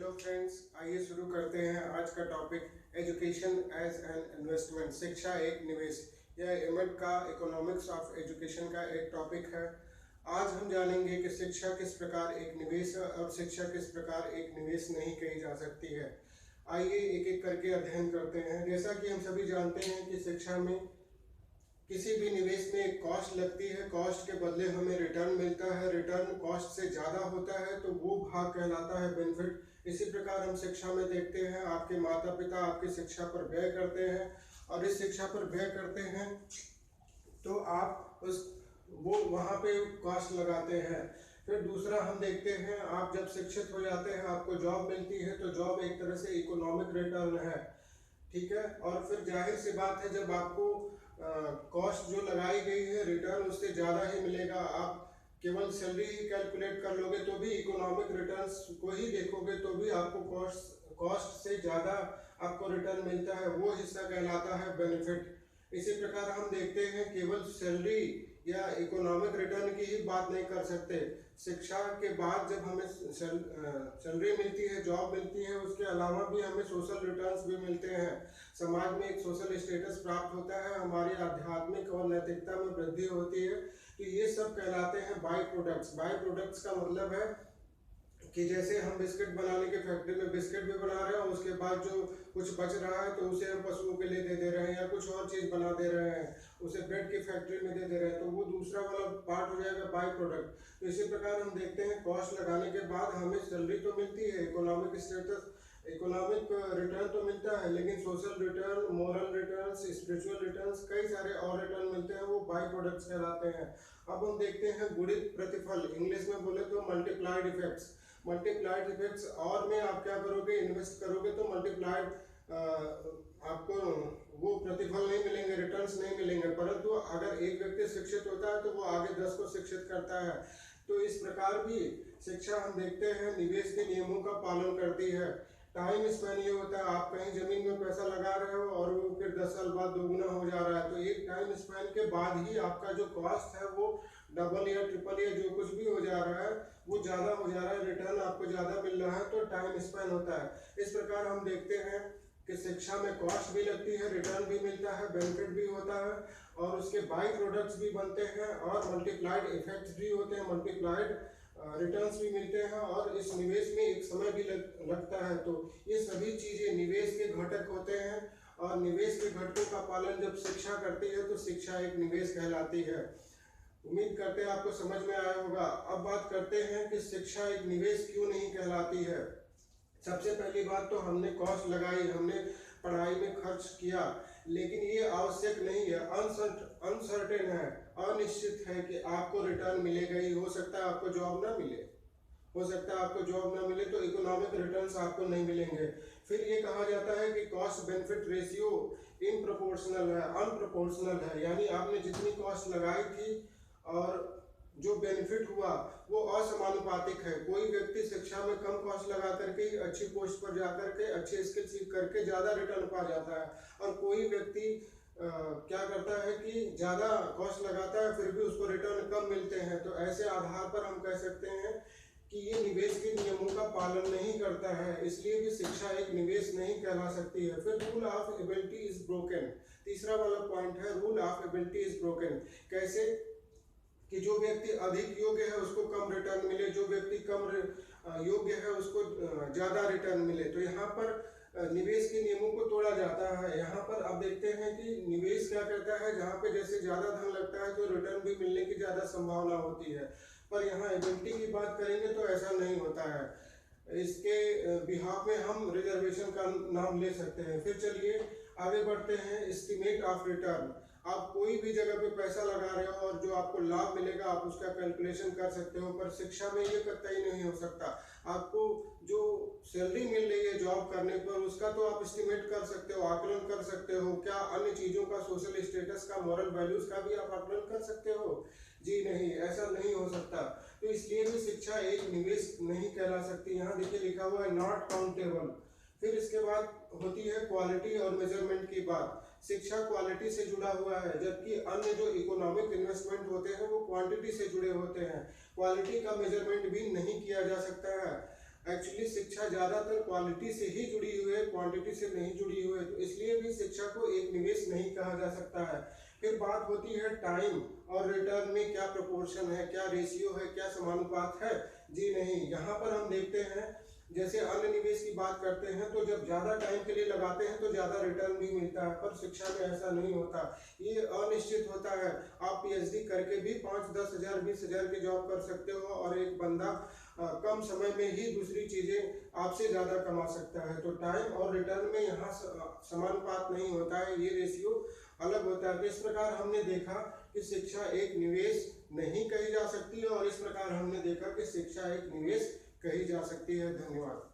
Hello friends, आइए शुरू करते हैं आज का topic education as an investment. शिक्षा एक निवेश। यह एमएड का इकोनॉमिक्स ऑफ एजुकेशन का एक टॉपिक है। आज हम जानेंगे कि शिक्षा किस प्रकार एक निवेश है और शिक्षा किस प्रकार एक निवेश नहीं कही जा सकती है। आइए एक एक करके अध्ययन करते हैं। जैसा कि हम सभी जानते हैं कि शिक्षा में किसी भी निवेश में एक कॉस्ट लगती है, कॉस्ट के बदले हमें रिटर्न मिलता है। रिटर्न कॉस्ट से ज़्यादा होता है तो वो भाग कहलाता है बेनिफिट। इसी प्रकार हम शिक्षा में देखते हैं, आपके माता पिता आपकी शिक्षा पर व्यय करते हैं और इस शिक्षा पर व्यय करते हैं तो आप उस वो वहाँ पे कॉस्ट लगाते हैं। फिर दूसरा हम देखते हैं, आप जब शिक्षित हो जाते हैं आपको जॉब मिलती है तो जॉब एक तरह से इकोनॉमिक रिटर्न है, ठीक है। और फिर जाहिर सी बात है, जब आपको कॉस्ट जो लगाई गई है रिटर्न उससे ज़्यादा ही मिलेगा। आप केवल सैलरी ही कैलकुलेट कर लोगे तो भी इकोनॉमिक रिटर्न्स को ही देखोगे तो भी आपको कॉस्ट से ज़्यादा आपको रिटर्न मिलता है, वो हिस्सा कहलाता है बेनिफिट। इसी प्रकार हम देखते हैं केवल सैलरी या इकोनॉमिक रिटर्न की ही बात नहीं कर सकते। शिक्षा के बाद जब हमें सैलरी मिलती है, जॉब मिलती है, उसके अलावा भी हमें सोशल रिटर्न्स भी मिलते हैं। समाज में एक सोशल स्टेटस प्राप्त होता है, हमारी आध्यात्मिक और नैतिकता में वृद्धि होती है। तो ये सब कहलाते हैं बाई प्रोडक्ट्स। बाई प्रोडक्ट्स का मतलब है कि जैसे हम बिस्किट बनाने के फैक्ट्री में बिस्किट भी बना रहे हैं और उसके बाद जो कुछ बच रहा है तो उसे हम पशुओं के लिए दे रहे हैं या कुछ और चीज़ बना दे रहे हैं, उसे ब्रेड की फैक्ट्री में दे रहे हैं, तो वो दूसरा वाला पार्ट हो जाएगा बाई प्रोडक्ट। तो इसी प्रकार हम देखते हैं कॉस्ट लगाने के बाद हमें सैलरी तो मिलती है, इकोनॉमिक स्टेटस, इकोनॉमिक रिटर्न तो मिलता है, लेकिन social return, moral return, spiritual return, कई सारे और रिटर्न मिलते हैं, वो बाई प्रोडक्ट्स कहलाते हैं। अब हम देखते हैं गुणित प्रतिफल, इंग्लिश में बोले तो मल्टीप्लाइड इफेक्ट्स। मल्टीप्लाइड इफेक्ट्स और में आप क्या करोगे, इन्वेस्ट करोगे तो मल्टीप्लाइड आपको वो प्रतिफल नहीं मिलेंगे, रिटर्न्स नहीं मिलेंगे। परंतु अगर एक व्यक्ति शिक्षित होता है तो वो आगे 10 को शिक्षित करता है। तो इस प्रकार भी शिक्षा हम देखते हैं निवेश के नियमों का पालन करती है। टाइम स्पेन ये होता है, आप कहीं जमीन में पैसा लगा रहे हो और वो फिर 10 साल बाद दोगुना हो जा रहा है, तो एक टाइम स्पेन के बाद ही आपका जो कॉस्ट है वो डबल या ट्रिपल या जो कुछ भी हो जा रहा है वो ज़्यादा हो जा रहा है, रिटर्न आपको ज़्यादा मिल रहा है, तो टाइम स्पेन होता है। इस प्रकार हम देखते हैं कि शिक्षा में कॉस्ट भी लगती है, रिटर्न भी मिलता है, बेनिफिट भी होता है और उसके बाई प्रोडक्ट्स भी बनते हैं और मल्टीप्लाइड इफेक्ट्स भी होते हैं, मल्टीप्लाइड रिटर्न्स भी मिलते हैं और इस निवेश में एक समय भी लगता है। तो ये सभी चीज़ें निवेश के घटक होते हैं और निवेश के घटकों का पालन जब शिक्षा करती है तो शिक्षा एक निवेश कहलाती है। उम्मीद करते हैं आपको समझ में आया होगा। अब बात करते हैं कि शिक्षा एक निवेश क्यों नहीं कहलाती है। सबसे पहली बात तो हमने कॉस्ट लगाई, हमने पढ़ाई में खर्च किया, लेकिन ये आवश्यक नहीं है, अनसर्टेन है, अनिश्चित है कि आपको रिटर्न मिलेगा ही। हो सकता है आपको जॉब ना मिले, हो सकता है आपको जॉब ना मिले तो इकोनॉमिक रिटर्न्स आपको नहीं मिलेंगे। फिर ये कहा जाता है कि कॉस्ट बेनिफिट रेशियो इनप्रोपोर्शनल है, अनप्रोपोर्शनल है, यानी आपने जितनी कॉस्ट लगाई थी और जो बेनिफिट हुआ वो असमानुपातिक है। कोई व्यक्ति शिक्षा में कम कॉस्ट लगा करके अच्छी पोस्ट पर जाकर के अच्छे स्किल सीख करके ज़्यादा रिटर्न पा जाता है, और कोई व्यक्ति क्या करता है कि ज़्यादा कॉस्ट लगाता है फिर भी उसको रिटर्न कम मिलते हैं। तो ऐसे आधार पर हम कह सकते हैं कि ये निवेश के नियमों का पालन नहीं करता है, इसलिए भी शिक्षा एक निवेश नहीं कहला सकती है। फिर rule of ability is broken, तीसरा वाला पॉइंट है rule of ability is broken. कैसे कि जो व्यक्ति अधिक योग्य है उसको कम रिटर्न मिले, जो व्यक्ति कम योग्य है उसको ज़्यादा रिटर्न मिले। तो यहाँ पर निवेश के नियमों को तोड़ा जाता है। यहाँ पर अब देखते हैं कि निवेश क्या करता है, जहाँ पे जैसे ज़्यादा धन लगता है तो रिटर्न भी मिलने की ज़्यादा संभावना होती है, पर यहाँ एबिलिटी की बात करेंगे तो ऐसा नहीं होता है। इसके बिहाफ में हम रिजर्वेशन का नाम ले सकते हैं। फिर चलिए आगे बढ़ते हैं। एस्टिमेट ऑफ रिटर्न, आप कोई भी जगह पे पैसा लगा रहे हो और जो आपको लाभ मिलेगा आप उसका कैलकुलेशन कर सकते हो, पर शिक्षा में ये कतई नहीं हो सकता। आपको जो सैलरी मिल रही है जॉब करने पर उसका तो आप एस्टिमेट कर सकते हो, आकलन कर सकते हो। क्या अन्य चीज़ों का, सोशल स्टेटस का, मॉरल वैल्यूज का भी आप आकलन कर सकते हो? जी नहीं, ऐसा नहीं हो सकता। तो इसलिए भी शिक्षा एक निवेश नहीं कहला सकती। यहाँ देखिए लिखा हुआ है नॉट काउंटेबल। फिर इसके बाद होती है क्वालिटी और मेजरमेंट की बात। शिक्षा क्वालिटी से जुड़ा हुआ है, जबकि अन्य जो इकोनॉमिक इन्वेस्टमेंट होते हैं वो क्वांटिटी से जुड़े होते हैं। क्वालिटी का मेजरमेंट भी नहीं किया जा सकता है। एक्चुअली शिक्षा ज़्यादातर क्वालिटी से ही जुड़ी हुई है, क्वांटिटी से नहीं जुड़ी हुई है, तो इसलिए भी शिक्षा को एक निवेश नहीं कहा जा सकता है। फिर बात होती है टाइम और रिटर्न में क्या प्रोपोर्शन है, क्या रेशियो है, क्या समानुपात है। जी नहीं, यहाँ पर हम देखते हैं जैसे अन्य निवेश की बात करते हैं तो जब ज़्यादा टाइम के लिए लगाते हैं तो ज़्यादा रिटर्न भी मिलता है, पर शिक्षा में ऐसा नहीं होता। ये अनिश्चित होता है। आप पीएचडी करके भी 5-10 हज़ार 20 हज़ार की जॉब कर सकते हो और एक बंदा कम समय में ही दूसरी चीज़ें आपसे ज़्यादा कमा सकता है। तो टाइम और रिटर्न में यहाँ समानुपात नहीं होता है, ये रेशियो अलग होता है। तो इस प्रकार हमने देखा कि शिक्षा एक निवेश नहीं कही जा सकती है और इस प्रकार हमने देखा कि शिक्षा एक निवेश कही जा सकती है। धन्यवाद।